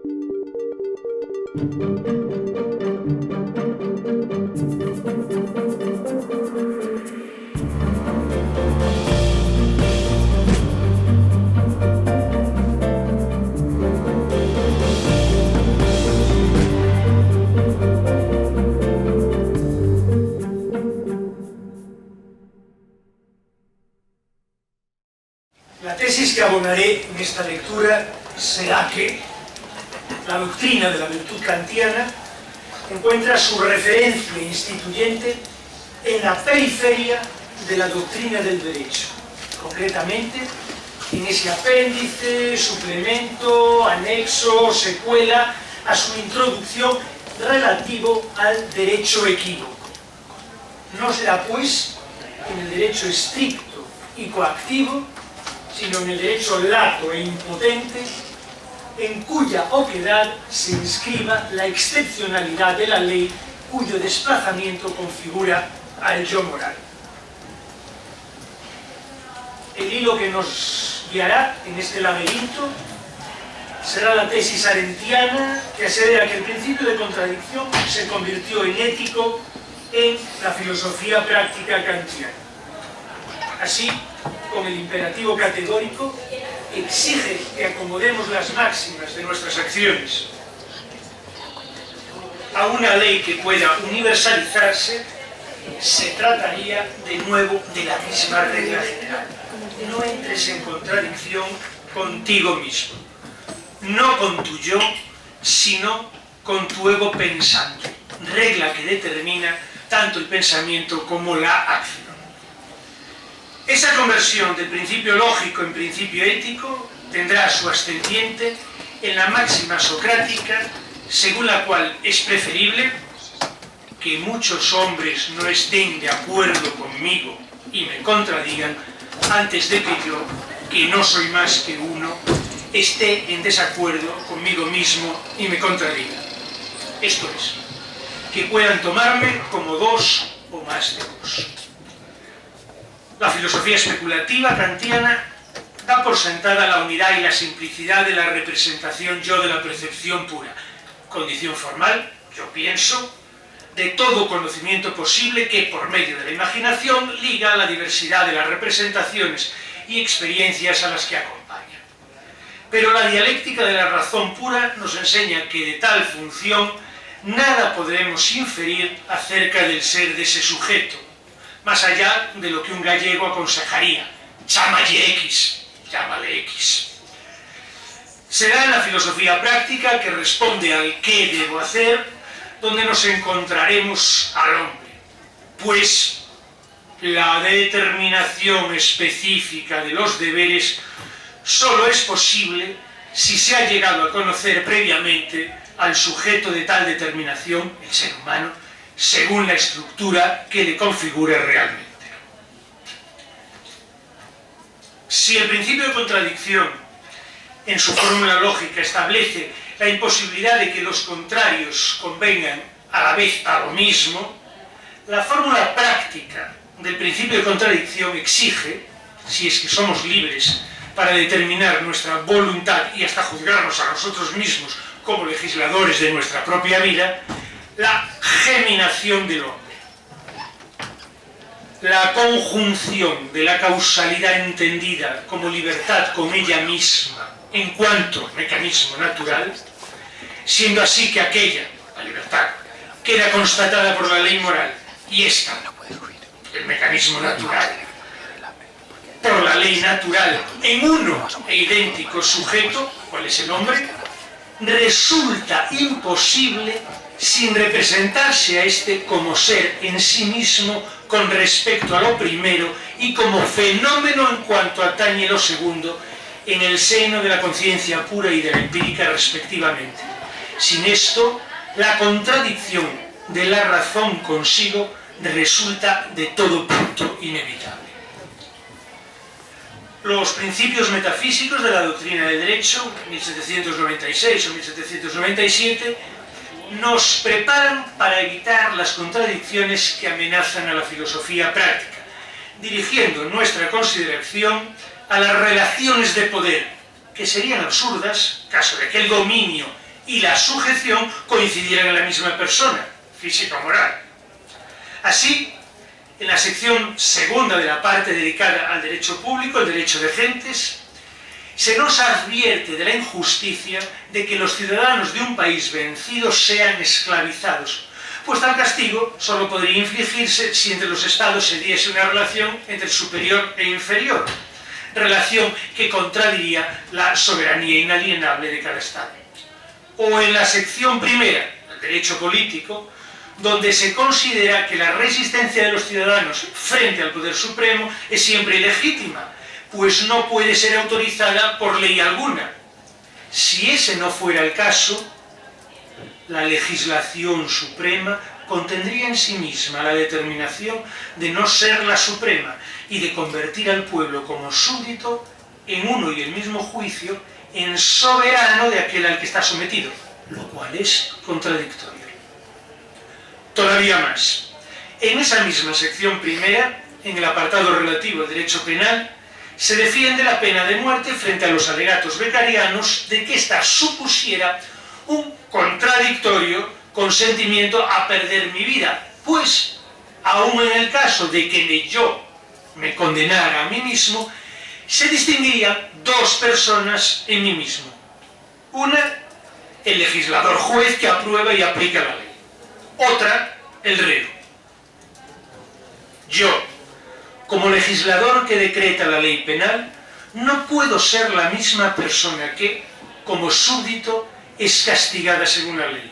La tesis que abonaré en esta lectura será que la doctrina de la virtud kantiana encuentra su referencia instituyente en la periferia de la doctrina del derecho, concretamente en ese apéndice, suplemento, anexo, secuela a su introducción relativo al derecho equívoco. No será, pues, en el derecho estricto y coactivo, sino en el derecho lato e impotente, en cuya oquedad se inscriba la excepcionalidad de la ley, cuyo desplazamiento configura al yo moral. El hilo que nos guiará en este laberinto será la tesis arendtiana, que asevera que el principio de contradicción se convirtió en ético en la filosofía práctica kantiana. Así, con el imperativo categórico, exige que acomodemos las máximas de nuestras acciones a una ley que pueda universalizarse. Se trataría de nuevo de la misma regla general: no entres en contradicción contigo mismo, no con tu yo, sino con tu ego pensante, regla que determina tanto el pensamiento como la acción. Esa conversión del principio lógico en principio ético tendrá su ascendiente en la máxima socrática, según la cual es preferible que muchos hombres no estén de acuerdo conmigo y me contradigan, antes de que yo, que no soy más que uno, esté en desacuerdo conmigo mismo y me contradiga. Esto es, que puedan tomarme como dos o más de dos. La filosofía especulativa kantiana da por sentada la unidad y la simplicidad de la representación yo de la percepción pura, condición formal, yo pienso, de todo conocimiento posible que, por medio de la imaginación, liga a la diversidad de las representaciones y experiencias a las que acompaña. Pero la dialéctica de la razón pura nos enseña que de tal función nada podremos inferir acerca del ser de ese sujeto, más allá de lo que un gallego aconsejaría: chámalle X, llámale X. Será en la filosofía práctica, que responde al qué debo hacer, donde nos encontraremos al hombre, pues la determinación específica de los deberes solo es posible si se ha llegado a conocer previamente al sujeto de tal determinación, el ser humano, según la estructura que le configure realmente. Si el principio de contradicción, en su fórmula lógica, establece la imposibilidad de que los contrarios convengan a la vez a lo mismo, la fórmula práctica del principio de contradicción exige, si es que somos libres para determinar nuestra voluntad y hasta juzgarnos a nosotros mismos como legisladores de nuestra propia vida, la geminación del hombre, la conjunción de la causalidad entendida como libertad con ella misma en cuanto mecanismo natural, siendo así que aquella, la libertad, queda constatada por la ley moral y esta, el mecanismo natural, por la ley natural en uno e idéntico sujeto, ¿cuál es el hombre?, resulta imposible sin representarse a éste como ser en sí mismo con respecto a lo primero y como fenómeno en cuanto atañe lo segundo en el seno de la conciencia pura y de la empírica respectivamente. Sin esto, la contradicción de la razón consigo resulta de todo punto inevitable. Los principios metafísicos de la doctrina del derecho, 1796 o 1797, nos preparan para evitar las contradicciones que amenazan a la filosofía práctica, dirigiendo nuestra consideración a las relaciones de poder, que serían absurdas, caso de que el dominio y la sujeción coincidieran en la misma persona, física o moral. Así, en la sección segunda de la parte dedicada al derecho público, el derecho de gentes, se nos advierte de la injusticia de que los ciudadanos de un país vencido sean esclavizados, pues tal castigo solo podría infligirse si entre los estados se diese una relación entre superior e inferior, relación que contradiría la soberanía inalienable de cada estado. O en la sección primera, el derecho político, donde se considera que la resistencia de los ciudadanos frente al poder supremo es siempre ilegítima, pues no puede ser autorizada por ley alguna. Si ese no fuera el caso, la legislación suprema contendría en sí misma la determinación de no ser la suprema y de convertir al pueblo como súbdito en uno y el mismo juicio en soberano de aquel al que está sometido, lo cual es contradictorio. Todavía más, en esa misma sección primera, en el apartado relativo al derecho penal, se defiende la pena de muerte frente a los alegatos becarianos de que ésta supusiera un contradictorio consentimiento a perder mi vida, pues, aun en el caso de que yo me condenara a mí mismo, se distinguirían dos personas en mí mismo. Una, el legislador juez que aprueba y aplica la ley. Otra, el reo. Yo, como legislador que decreta la ley penal, no puedo ser la misma persona que, como súbdito, es castigada según la ley.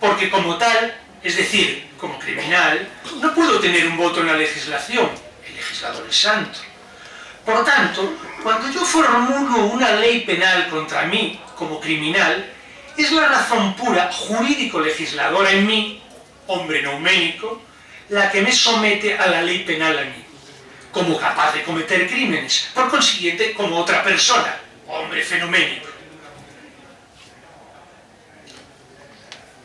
Porque como tal, es decir, como criminal, no puedo tener un voto en la legislación. El legislador es santo. Por tanto, cuando yo formulo una ley penal contra mí como criminal, es la razón pura jurídico-legisladora en mí, hombre nouménico, la que me somete a la ley penal a mí, como capaz de cometer crímenes, por consiguiente como otra persona, hombre fenoménico.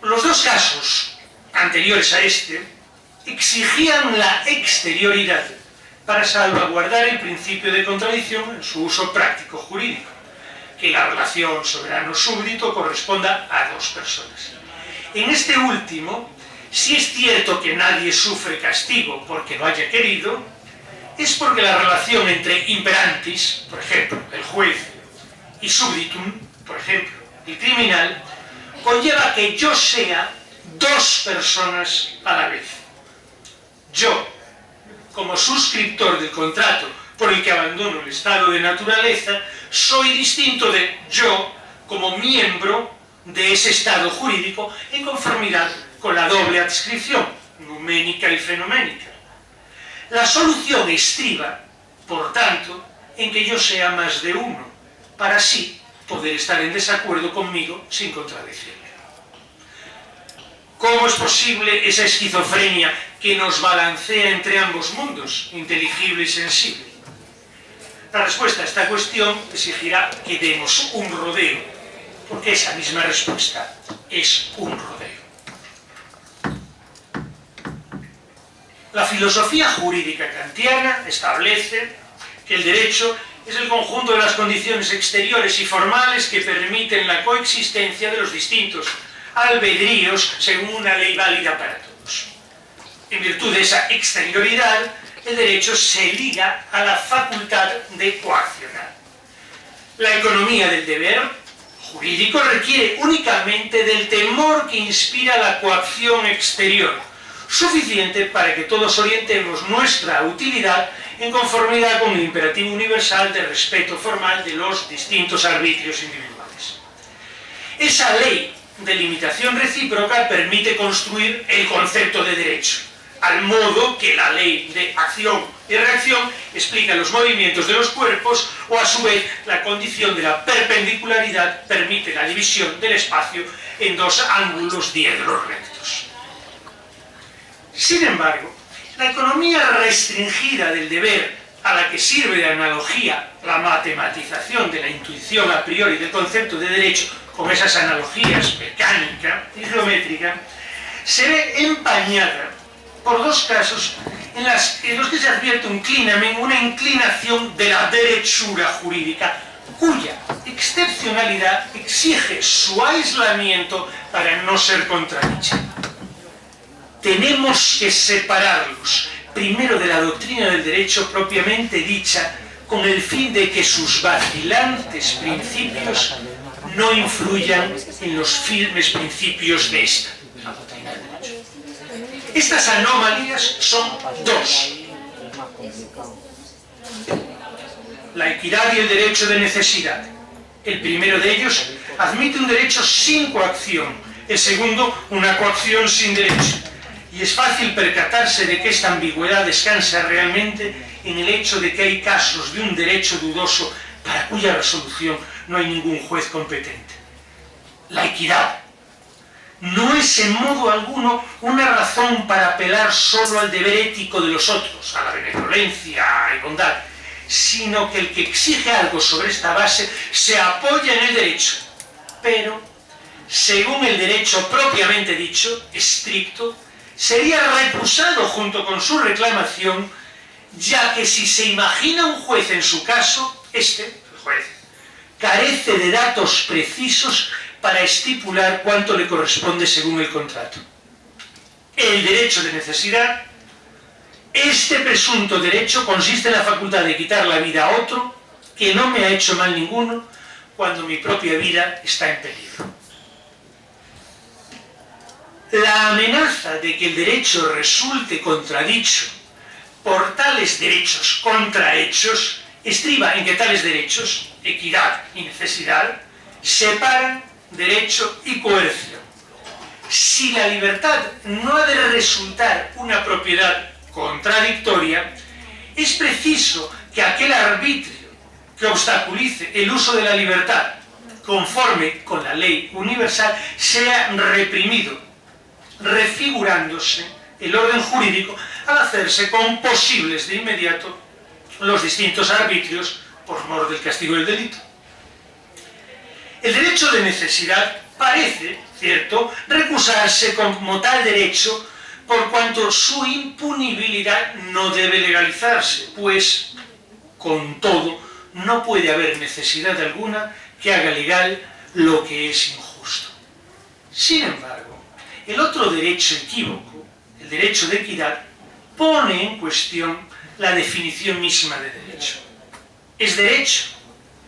Los dos casos anteriores a este exigían la exterioridad para salvaguardar el principio de contradicción en su uso práctico jurídico, que la relación soberano-súbdito corresponda a dos personas. En este último, si es cierto que nadie sufre castigo porque lo haya querido, es porque la relación entre imperantis, por ejemplo, el juez, y subditum, por ejemplo, el criminal, conlleva que yo sea dos personas a la vez. Yo, como suscriptor del contrato por el que abandono el estado de naturaleza, soy distinto de yo como miembro de ese estado jurídico en conformidad con la doble adscripción, numénica y fenoménica. La solución estriba, por tanto, en que yo sea más de uno, para así poder estar en desacuerdo conmigo sin contradecirme. ¿Cómo es posible esa esquizofrenia que nos balancea entre ambos mundos, inteligible y sensible? La respuesta a esta cuestión exigirá que demos un rodeo, porque esa misma respuesta es un rodeo. La filosofía jurídica kantiana establece que el derecho es el conjunto de las condiciones exteriores y formales que permiten la coexistencia de los distintos albedríos según una ley válida para todos. En virtud de esa exterioridad, el derecho se liga a la facultad de coaccionar. La economía del deber jurídico requiere únicamente del temor que inspira la coacción exterior, suficiente para que todos orientemos nuestra utilidad en conformidad con el imperativo universal de respeto formal de los distintos arbitrios individuales. Esa ley de limitación recíproca permite construir el concepto de derecho, al modo que la ley de acción y reacción explica los movimientos de los cuerpos, o a su vez la condición de la perpendicularidad permite la división del espacio en dos ángulos diedros rectos. Sin embargo, la economía restringida del deber, a la que sirve de analogía la matematización de la intuición a priori del concepto de derecho, con esas analogías mecánica y geométrica, se ve empañada por dos casos en los que se advierte un clinamen, una inclinación de la derechura jurídica cuya excepcionalidad exige su aislamiento para no ser contradicha. Tenemos que separarlos primero de la doctrina del derecho propiamente dicha, con el fin de que sus vacilantes principios no influyan en los firmes principios de esta, la doctrina del derecho. Estas anomalías son dos: la equidad y el derecho de necesidad. El primero de ellos admite un derecho sin coacción, el segundo una coacción sin derecho. Y es fácil percatarse de que esta ambigüedad descansa realmente en el hecho de que hay casos de un derecho dudoso para cuya resolución no hay ningún juez competente. La equidad no es en modo alguno una razón para apelar solo al deber ético de los otros, a la benevolencia y bondad, sino que el que exige algo sobre esta base se apoya en el derecho, pero, según el derecho propiamente dicho, estricto, sería recusado junto con su reclamación, ya que si se imagina un juez en su caso, el juez, carece de datos precisos para estipular cuánto le corresponde según el contrato. El derecho de necesidad, este presunto derecho consiste en la facultad de quitar la vida a otro que no me ha hecho mal ninguno cuando mi propia vida está en peligro. La amenaza de que el derecho resulte contradicho por tales derechos contrahechos estriba en que tales derechos, equidad y necesidad, separan derecho y coerción. Si la libertad no ha de resultar una propiedad contradictoria, es preciso que aquel arbitrio que obstaculice el uso de la libertad conforme con la ley universal sea reprimido, refigurándose el orden jurídico al hacerse composibles de inmediato los distintos arbitrios por mor del castigo del delito. El derecho de necesidad parece, cierto, recusarse como tal derecho por cuanto su impunibilidad no debe legalizarse, pues, con todo, no puede haber necesidad alguna que haga legal lo que es injusto. Sin embargo, el otro derecho equívoco, el derecho de equidad, pone en cuestión la definición misma de derecho. Es derecho,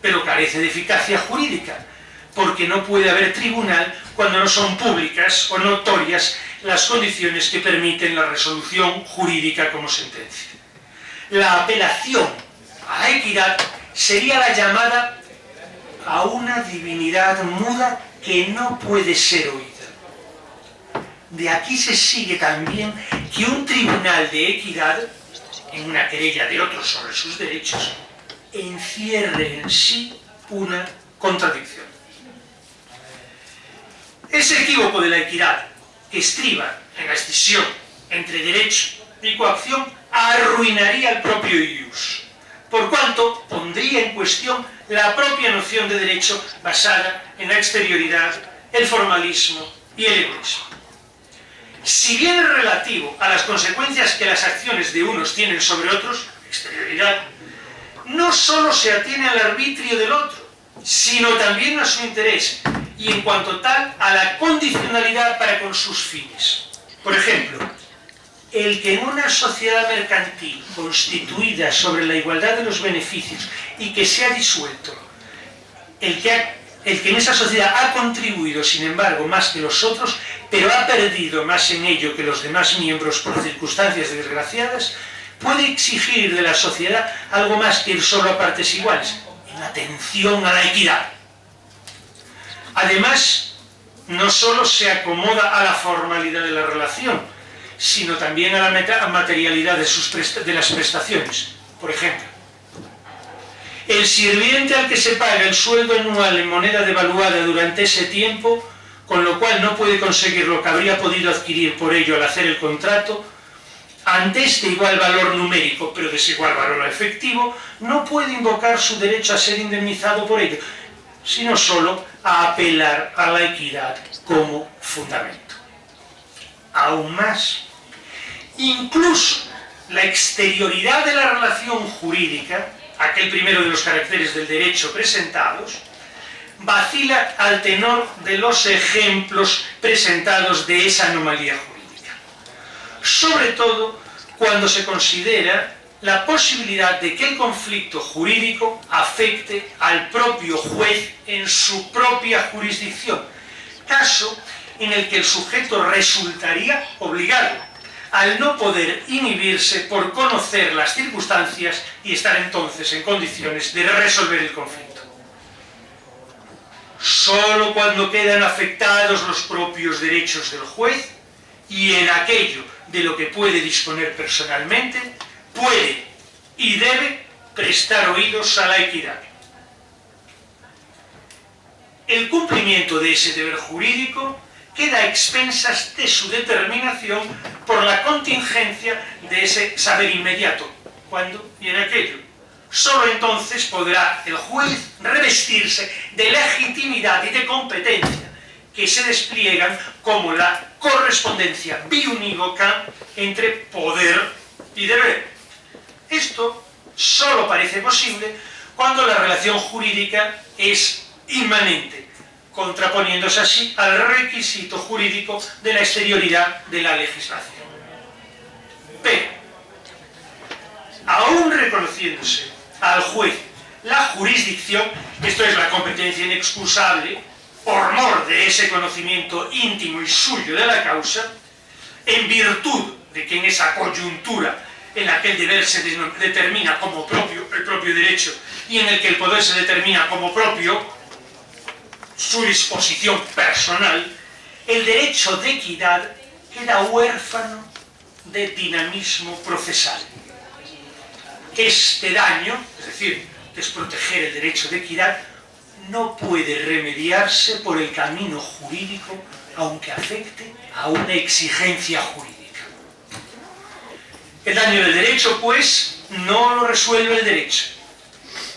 pero carece de eficacia jurídica, porque no puede haber tribunal cuando no son públicas o notorias las condiciones que permiten la resolución jurídica como sentencia. La apelación a la equidad sería la llamada a una divinidad muda que no puede ser oída. De aquí se sigue también que un tribunal de equidad, en una querella de otros sobre sus derechos, encierre en sí una contradicción. Ese equívoco de la equidad que estriba en la escisión entre derecho y coacción arruinaría el propio ius, por cuanto pondría en cuestión la propia noción de derecho basada en la exterioridad, el formalismo y el egoísmo. Si bien es relativo a las consecuencias que las acciones de unos tienen sobre otros, exterioridad, no solo se atiene al arbitrio del otro, sino también a su interés y en cuanto tal a la condicionalidad para con sus fines. Por ejemplo, el que en una sociedad mercantil constituida sobre la igualdad de los beneficios y que se ha disuelto, el que en esa sociedad ha contribuido, sin embargo, más que los otros, pero ha perdido más en ello que los demás miembros por circunstancias desgraciadas, puede exigir de la sociedad algo más que ir solo a partes iguales, en atención a la equidad. Además, no solo se acomoda a la formalidad de la relación, sino también a la materialidad de las prestaciones. Por ejemplo, el sirviente al que se paga el sueldo anual en moneda devaluada durante ese tiempo, con lo cual no puede conseguir lo que habría podido adquirir por ello al hacer el contrato, ante este igual valor numérico, pero desigual valor efectivo, no puede invocar su derecho a ser indemnizado por ello, sino solo a apelar a la equidad como fundamento. Aún más, incluso la exterioridad de la relación jurídica, aquel primero de los caracteres del derecho presentados, vacila al tenor de los ejemplos presentados de esa anomalía jurídica, sobre todo cuando se considera la posibilidad de que el conflicto jurídico afecte al propio juez en su propia jurisdicción, caso en el que el sujeto resultaría obligado, al no poder inhibirse por conocer las circunstancias y estar entonces en condiciones de resolver el conflicto. Solo cuando quedan afectados los propios derechos del juez y en aquello de lo que puede disponer personalmente, puede y debe prestar oídos a la equidad. El cumplimiento de ese deber jurídico queda a expensas de su determinación por la contingencia de ese saber inmediato, cuando y en aquello. Solo entonces podrá el juez revestirse de legitimidad y de competencia que se despliegan como la correspondencia biunívoca entre poder y deber. Esto solo parece posible cuando la relación jurídica es inmanente, contraponiéndose así al requisito jurídico de la exterioridad de la legislación. Pero, aún reconociéndose al juez la jurisdicción, esto es la competencia inexcusable, por mor de ese conocimiento íntimo y suyo de la causa, en virtud de que en esa coyuntura en la que el deber se determina como propio, el propio derecho, y en el que el poder se determina como propio, su disposición personal, el derecho de equidad queda huérfano de dinamismo procesal. Este daño, es decir, desproteger el derecho de equidad, no puede remediarse por el camino jurídico, aunque afecte a una exigencia jurídica. El daño del derecho, pues, no lo resuelve el derecho.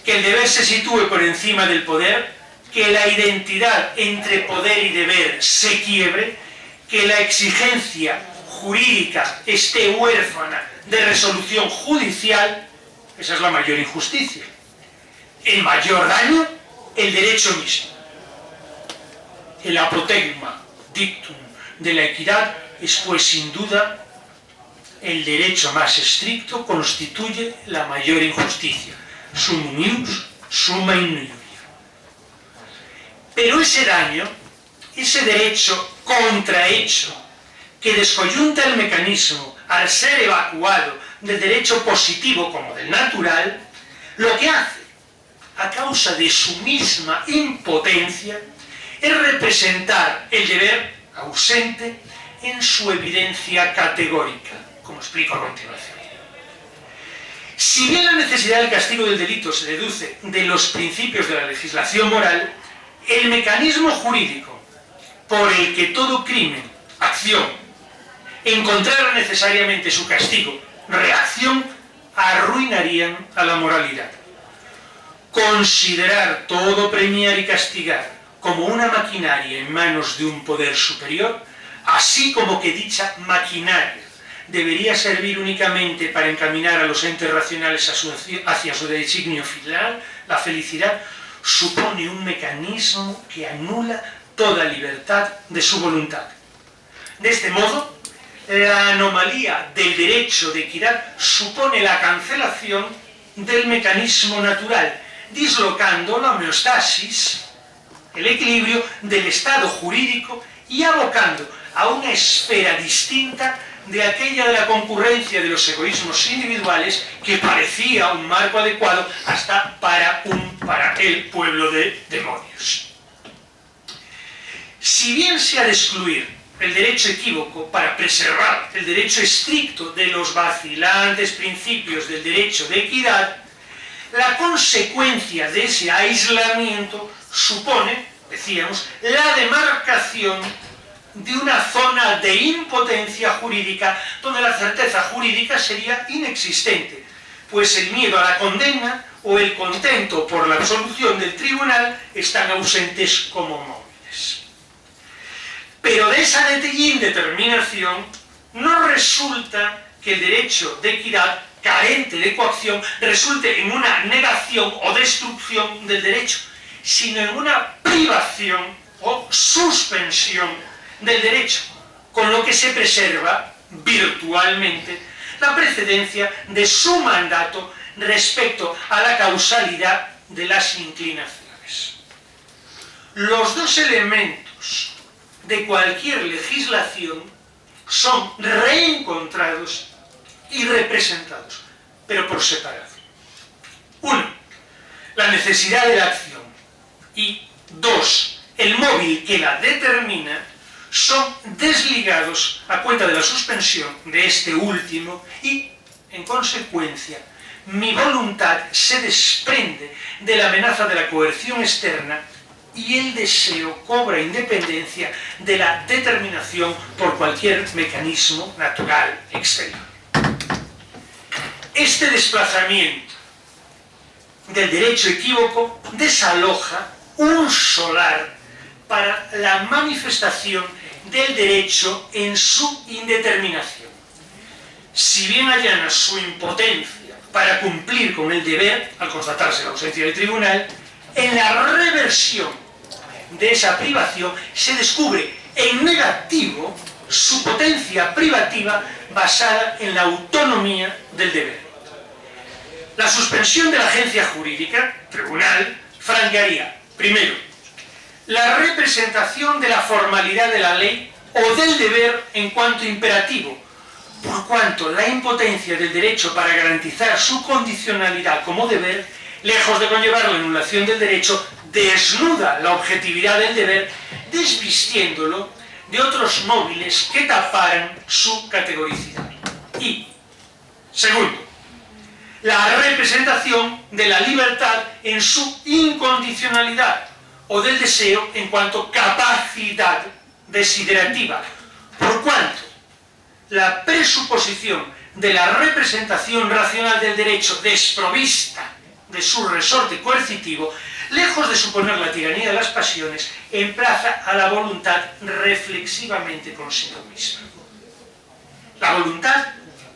Que el deber se sitúe por encima del poder, que la identidad entre poder y deber se quiebre, que la exigencia jurídica esté huérfana de resolución judicial, esa es la mayor injusticia. El mayor daño, el derecho mismo. El apotegma dictum de la equidad es, pues, sin duda, el derecho más estricto, constituye la mayor injusticia. Sum ius, summa inuria. Pero ese daño, ese derecho contrahecho, que descoyunta el mecanismo al ser evacuado del derecho positivo como del natural, lo que hace, a causa de su misma impotencia, es representar el deber ausente en su evidencia categórica, como explico a continuación. Si bien la necesidad del castigo del delito se deduce de los principios de la legislación moral, el mecanismo jurídico por el que todo crimen, acción, encontrara necesariamente su castigo, reacción, arruinarían a la moralidad. Considerar todo premiar y castigar como una maquinaria en manos de un poder superior, así como que dicha maquinaria debería servir únicamente para encaminar a los entes racionales hacia su designio final, la felicidad, supone un mecanismo que anula toda libertad de su voluntad. De este modo, la anomalía del derecho de equidad supone la cancelación del mecanismo natural, dislocando la homeostasis, el equilibrio del estado jurídico y abocando a una esfera distinta de aquella de la concurrencia de los egoísmos individuales que parecía un marco adecuado hasta para el pueblo de demonios. Si bien se ha de excluir el derecho equívoco para preservar el derecho estricto de los vacilantes principios del derecho de equidad, la consecuencia de ese aislamiento supone, decíamos, la demarcación de una zona de impotencia jurídica donde la certeza jurídica sería inexistente, pues el miedo a la condena o el contento por la absolución del tribunal están ausentes como móviles. Pero de esa indeterminación no resulta que el derecho de equidad carente de coacción, resulte en una negación o destrucción del derecho, sino en una privación o suspensión del derecho, con lo que se preserva virtualmente la precedencia de su mandato respecto a la causalidad de las inclinaciones. Los dos elementos de cualquier legislación son reencontrados y representados, pero por separado. Uno, la necesidad de la acción, y dos, el móvil que la determina, son desligados a cuenta de la suspensión de este último y, en consecuencia, mi voluntad se desprende de la amenaza de la coerción externa y el deseo cobra independencia de la determinación por cualquier mecanismo natural exterior. Este desplazamiento del derecho equívoco desaloja un solar para la manifestación del derecho en su indeterminación. Si bien allana su impotencia para cumplir con el deber, al constatarse la ausencia del tribunal, en la reversión de esa privación se descubre en negativo su potencia privativa basada en la autonomía del deber. La suspensión de la agencia jurídica, tribunal, franquearía, primero, la representación de la formalidad de la ley o del deber en cuanto imperativo, por cuanto la impotencia del derecho para garantizar su condicionalidad como deber, lejos de conllevar la anulación del derecho, desnuda la objetividad del deber, desvistiéndolo de otros móviles que taparan su categoricidad. Y, segundo, la representación de la libertad en su incondicionalidad o del deseo en cuanto capacidad desiderativa, por cuanto la presuposición de la representación racional del derecho desprovista de su resorte coercitivo, lejos de suponer la tiranía de las pasiones, emplaza a la voluntad reflexivamente consigo misma. La voluntad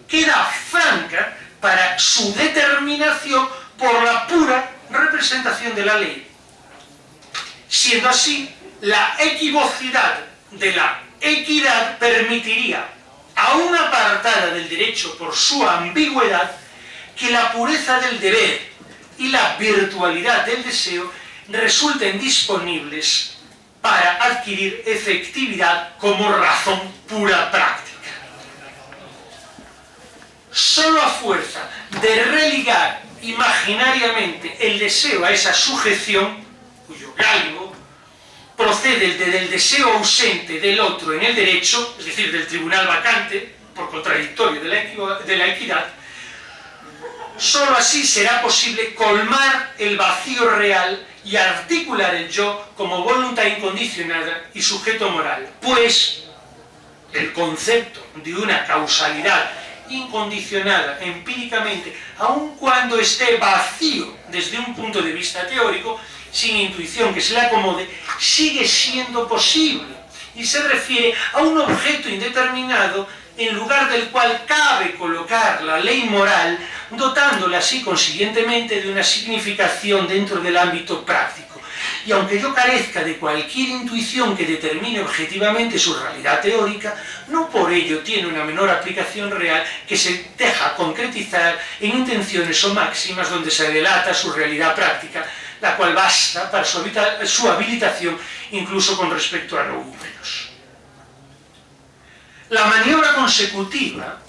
queda franca para su determinación por la pura representación de la ley. Siendo así, la equivocidad de la equidad permitiría, aún apartada del derecho por su ambigüedad, que la pureza del deber y la virtualidad del deseo resulten disponibles para adquirir efectividad como razón pura práctica. Solo a fuerza de religar imaginariamente el deseo a esa sujeción, cuyo galgo procede del deseo ausente del otro en el derecho, es decir, del tribunal vacante, por contradictorio de la equidad, solo así será posible colmar el vacío real y articular el yo como voluntad incondicionada y sujeto moral, pues el concepto de una causalidad incondicionada empíricamente, aun cuando esté vacío desde un punto de vista teórico, sin intuición que se le acomode, sigue siendo posible y se refiere a un objeto indeterminado en lugar del cual cabe colocar la ley moral, dotándola así consiguientemente de una significación dentro del ámbito práctico. Y aunque yo carezca de cualquier intuición que determine objetivamente su realidad teórica, no por ello tiene una menor aplicación real que se deja concretizar en intenciones o máximas donde se delata su realidad práctica, la cual basta para su habilitación incluso con respecto a números. La maniobra consecutiva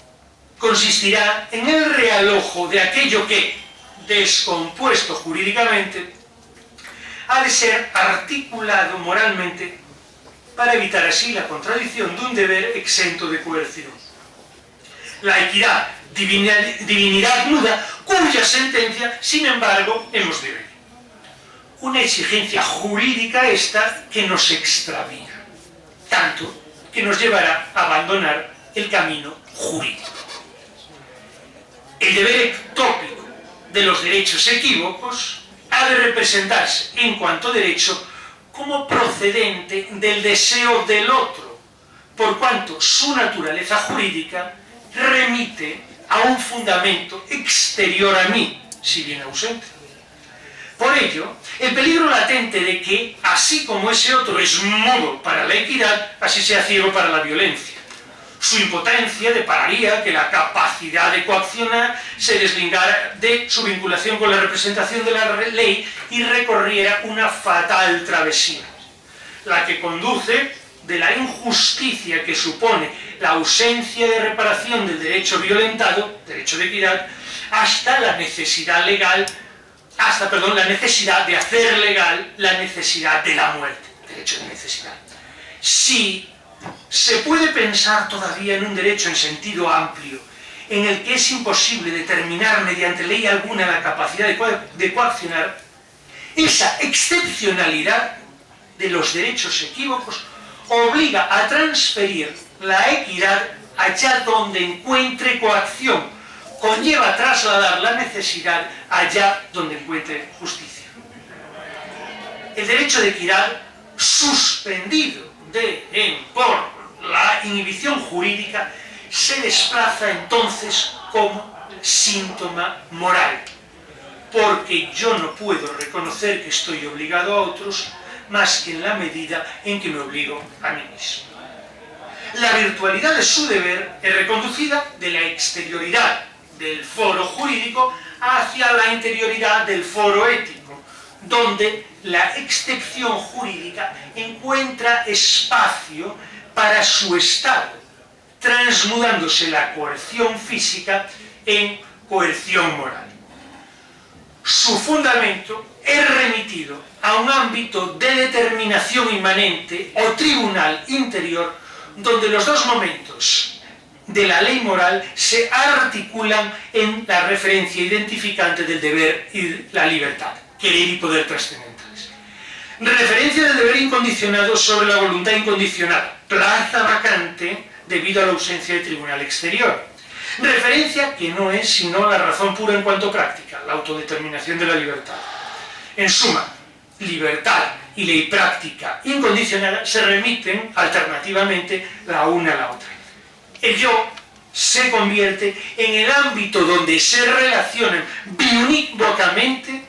consistirá en el realojo de aquello que, descompuesto jurídicamente, ha de ser articulado moralmente para evitar así la contradicción de un deber exento de coerción. La equidad, divinidad nuda, cuya sentencia, sin embargo, hemos de oír. Una exigencia jurídica esta que nos extravía, tanto que nos llevará a abandonar el camino jurídico. El deber ectópico de los derechos equívocos ha de representarse en cuanto derecho como procedente del deseo del otro, por cuanto su naturaleza jurídica remite a un fundamento exterior a mí, si bien ausente. Por ello, el peligro latente de que, así como ese otro es mudo para la equidad, así sea ciego para la violencia. Su impotencia depararía que la capacidad de coaccionar se deslindara de su vinculación con la representación de la ley y recorriera una fatal travesía, la que conduce de la injusticia que supone la ausencia de reparación del derecho violentado, derecho de equidad, hasta la necesidad legal, la necesidad de hacer legal la necesidad de la muerte, derecho de necesidad. Si se puede pensar todavía en un derecho en sentido amplio, en el que es imposible determinar mediante ley alguna la capacidad de coaccionar, esa excepcionalidad de los derechos equívocos obliga a transferir la equidad allá donde encuentre coacción, conlleva trasladar la necesidad allá donde encuentre justicia. El derecho de equidad, suspendido por la inhibición jurídica, se desplaza entonces como síntoma moral, porque yo no puedo reconocer que estoy obligado a otros más que en la medida en que me obligo a mí mismo. La virtualidad de su deber es reconducida de la exterioridad del foro jurídico hacia la interioridad del foro ético, donde la excepción jurídica encuentra espacio para su estado, transmudándose la coerción física en coerción moral. Su fundamento es remitido a un ámbito de determinación inmanente o tribunal interior, donde los dos momentos de la ley moral se articulan en la referencia identificante del deber y la libertad, querer y poder trascendentales. Referencia del deber incondicionado sobre la voluntad incondicionada, plaza vacante debido a la ausencia de tribunal exterior. Referencia que no es sino la razón pura en cuanto práctica, la autodeterminación de la libertad. En suma, libertad y ley práctica incondicionada se remiten alternativamente la una a la otra. El yo se convierte en el ámbito donde se relacionan biunívocamente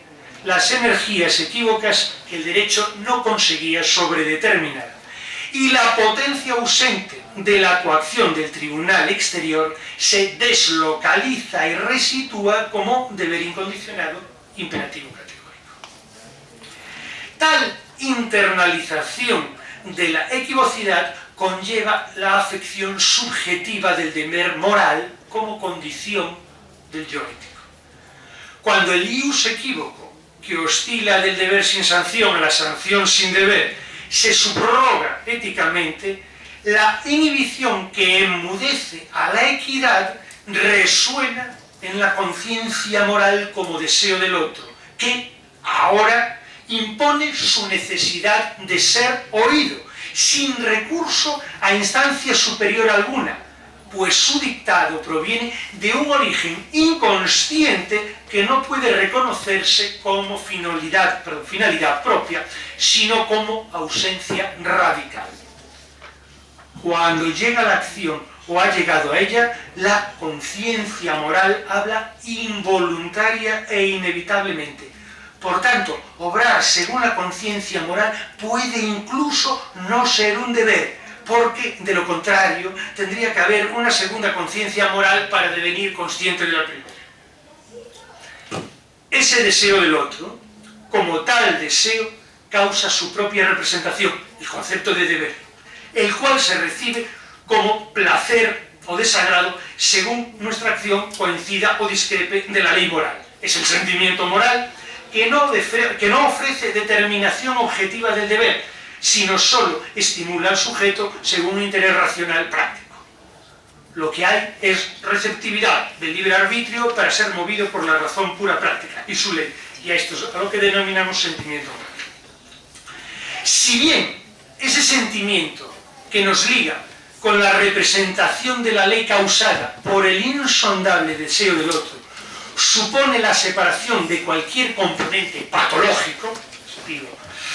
las energías equívocas que el derecho no conseguía sobredeterminar, y la potencia ausente de la coacción del tribunal exterior se deslocaliza y resitúa como deber incondicionado imperativo categórico. Tal internalización de la equivocidad conlleva la afección subjetiva del deber moral como condición del yo ético. Cuando el ius equívoco, que oscila del deber sin sanción a la sanción sin deber, se subroga éticamente, la inhibición que enmudece a la equidad resuena en la conciencia moral como deseo del otro, que ahora impone su necesidad de ser oído, sin recurso a instancia superior alguna, pues su dictado proviene de un origen inconsciente que no puede reconocerse como finalidad propia, sino como ausencia radical. Cuando llega la acción o ha llegado a ella, la conciencia moral habla involuntaria e inevitablemente. Por tanto, obrar según la conciencia moral puede incluso no ser un deber, porque de lo contrario tendría que haber una segunda conciencia moral para devenir consciente de la primera. Ese deseo del otro, como tal deseo, causa su propia representación, el concepto de deber, el cual se recibe como placer o desagrado según nuestra acción coincida o discrepe de la ley moral. Es el sentimiento moral que no ofrece determinación objetiva del deber, sino solo estimula al sujeto según un interés racional práctico. Lo que hay es receptividad del libre arbitrio para ser movido por la razón pura práctica y su ley, y a esto es a lo que denominamos sentimiento moral. Si bien ese sentimiento que nos liga con la representación de la ley causada por el insondable deseo del otro supone la separación de cualquier componente patológico, digo,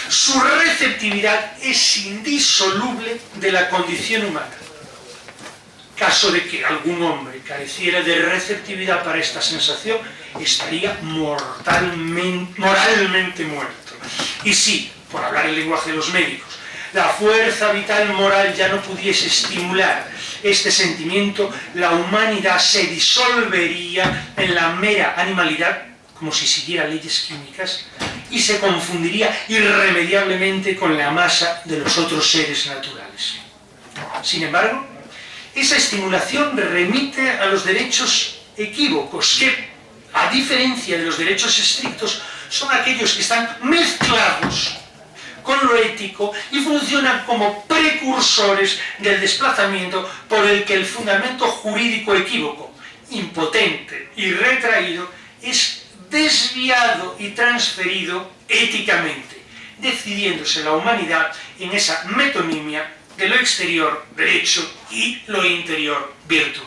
su receptividad es indisoluble de la condición humana. Caso de que algún hombre careciera de receptividad para esta sensación, estaría moralmente muerto. Y si, por hablar el lenguaje de los médicos, la fuerza vital moral ya no pudiese estimular este sentimiento, la humanidad se disolvería en la mera animalidad, como si siguiera leyes químicas, y se confundiría irremediablemente con la masa de los otros seres naturales. Sin embargo, esa estimulación remite a los derechos equívocos, que, a diferencia de los derechos estrictos, son aquellos que están mezclados con lo ético y funcionan como precursores del desplazamiento por el que el fundamento jurídico equívoco, impotente y retraído, es desviado y transferido éticamente, decidiéndose la humanidad en esa metonimia de lo exterior, derecho, y lo interior, virtud.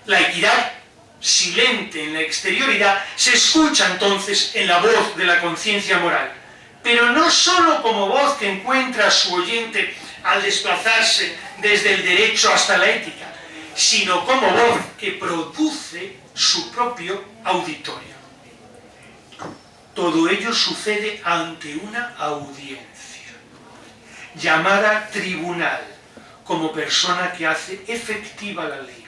La equidad, silente en la exterioridad, se escucha entonces en la voz de la conciencia moral, pero no sólo como voz que encuentra a su oyente al desplazarse desde el derecho hasta la ética, sino como voz que produce su propio auditorio. Todo ello sucede ante una audiencia, llamada tribunal, como persona que hace efectiva la ley.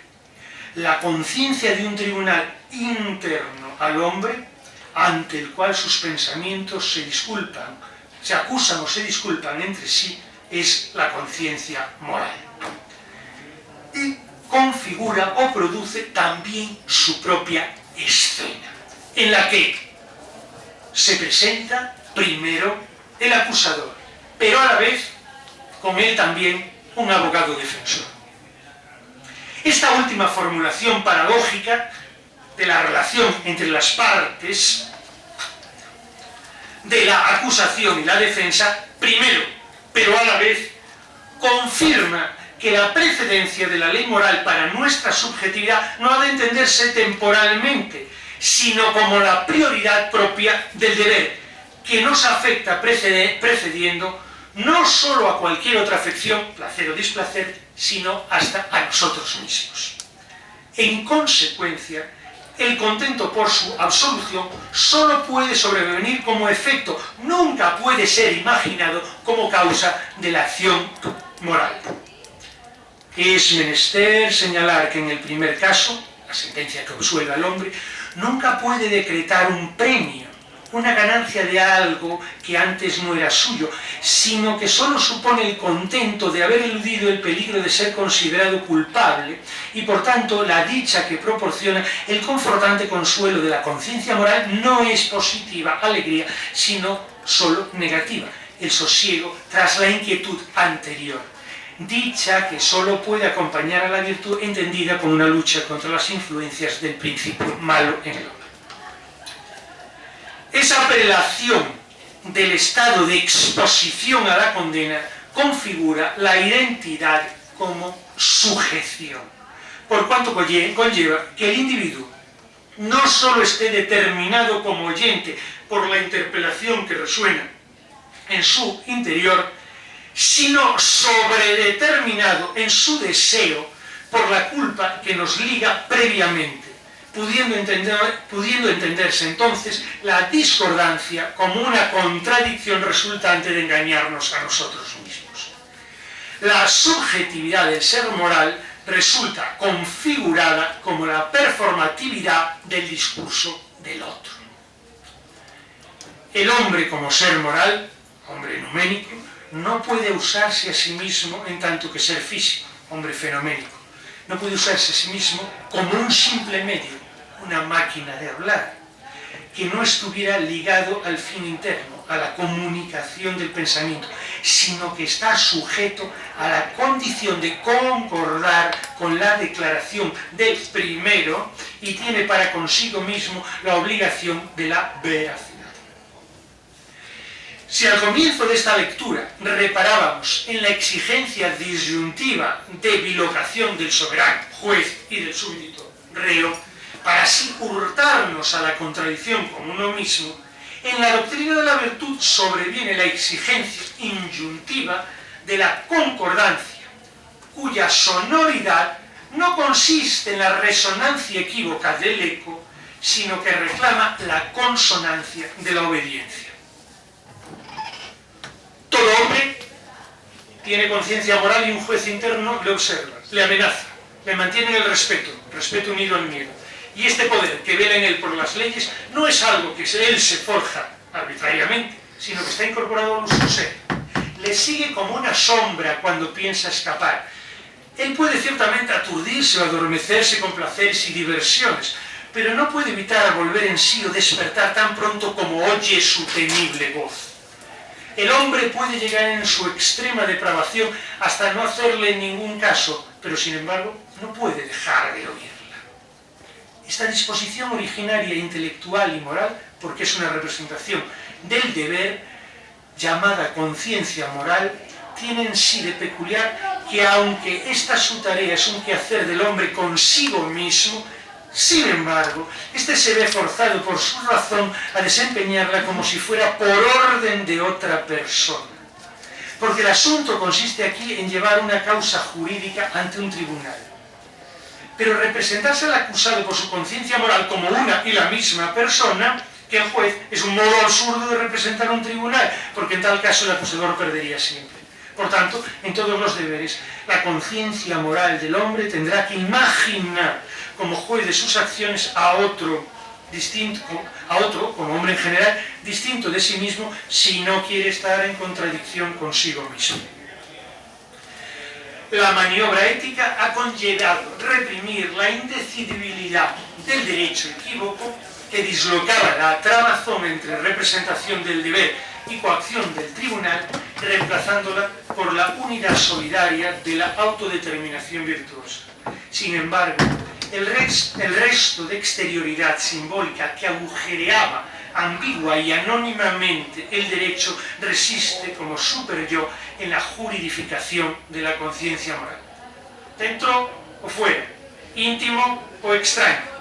La conciencia de un tribunal interno al hombre, ante el cual sus pensamientos se disculpan, se acusan o se disculpan entre sí, es la conciencia moral. Y configura o produce también su propia escena, en la que se presenta primero el acusador, pero a la vez con él también un abogado defensor. Esta última formulación paradójica de la relación entre las partes de la acusación y la defensa, primero, pero a la vez, confirma que la precedencia de la ley moral para nuestra subjetividad no ha de entenderse temporalmente, sino como la prioridad propia del deber, que nos afecta precediendo no solo a cualquier otra afección, placer o displacer, sino hasta a nosotros mismos. En consecuencia, el contento por su absolución solo puede sobrevenir como efecto, nunca puede ser imaginado como causa de la acción moral. Es menester señalar que en el primer caso, la sentencia que absuelve al hombre, nunca puede decretar un premio, una ganancia de algo que antes no era suyo, sino que solo supone el contento de haber eludido el peligro de ser considerado culpable y por tanto la dicha que proporciona el confortante consuelo de la conciencia moral no es positiva alegría, sino solo negativa, el sosiego tras la inquietud anterior. Dicha que solo puede acompañar a la virtud entendida como una lucha contra las influencias del principio malo en el hombre. Esa prelación del estado de exposición a la condena configura la identidad como sujeción, por cuanto conlleva que el individuo no solo esté determinado como oyente por la interpelación que resuena en su interior, sino sobredeterminado en su deseo por la culpa que nos liga previamente, pudiendo entenderse entonces la discordancia como una contradicción resultante de engañarnos a nosotros mismos. La subjetividad del ser moral resulta configurada como la performatividad del discurso del otro. El hombre como ser moral, hombre numénico, no puede usarse a sí mismo en tanto que ser físico, hombre fenoménico. No puede usarse a sí mismo como un simple medio, una máquina de hablar, que no estuviera ligado al fin interno, a la comunicación del pensamiento, sino que está sujeto a la condición de concordar con la declaración del primero y tiene para consigo mismo la obligación de la veracidad. Si al comienzo de esta lectura reparábamos en la exigencia disyuntiva de bilocación del soberano, juez y del súbdito, reo, para así hurtarnos a la contradicción con uno mismo, en la doctrina de la virtud sobreviene la exigencia inyuntiva de la concordancia, cuya sonoridad no consiste en la resonancia equívoca del eco, sino que reclama la consonancia de la obediencia. Todo hombre tiene conciencia moral y un juez interno le observa, le amenaza, le mantiene en el respeto unido al miedo. Y este poder que vela en él por las leyes no es algo que él se forja arbitrariamente, sino que está incorporado a su ser. Le sigue como una sombra cuando piensa escapar. Él puede ciertamente aturdirse o adormecerse con placeres y diversiones, pero no puede evitar volver en sí o despertar tan pronto como oye su temible voz. El hombre puede llegar en su extrema depravación hasta no hacerle ningún caso, pero sin embargo no puede dejar de oírla. Esta disposición originaria, intelectual y moral, porque es una representación del deber, llamada conciencia moral, tiene en sí de peculiar que aunque esta su tarea es un quehacer del hombre consigo mismo, sin embargo, este se ve forzado por su razón a desempeñarla como si fuera por orden de otra persona. Porque el asunto consiste aquí en llevar una causa jurídica ante un tribunal. Pero representarse al acusado por su conciencia moral como una y la misma persona que el juez es un modo absurdo de representar a un tribunal, porque en tal caso el acusador perdería siempre. Por tanto, en todos los deberes, la conciencia moral del hombre tendrá que imaginar como juez de sus acciones a otro, como hombre en general, distinto de sí mismo, si no quiere estar en contradicción consigo mismo. La maniobra ética ha conllevado reprimir la indecidibilidad del derecho equívoco que dislocaba la trabazón entre representación del deber y coacción del tribunal, reemplazándola por la unidad solidaria de la autodeterminación virtuosa. Sin embargo, el resto de exterioridad simbólica que agujereaba ambigua y anónimamente el derecho resiste como superyo en la juridificación de la conciencia moral. Dentro o fuera, íntimo o extraño.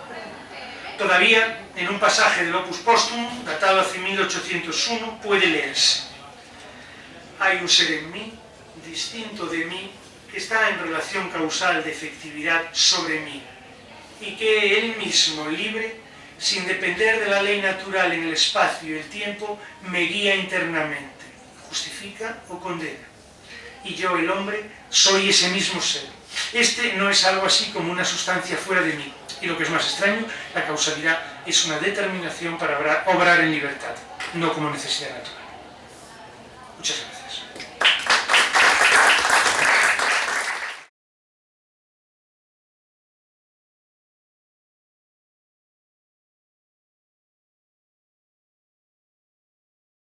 Todavía, en un pasaje del Opus Posthum, datado hacia 1801, puede leerse: hay un ser en mí, distinto de mí, que está en relación causal de efectividad sobre mí, y que él mismo, libre, sin depender de la ley natural en el espacio y el tiempo, me guía internamente, justifica o condena. Y yo, el hombre, soy ese mismo ser. Este no es algo así como una sustancia fuera de mí. Y lo que es más extraño, la causalidad es una determinación para obrar en libertad, no como necesidad natural. Muchas gracias.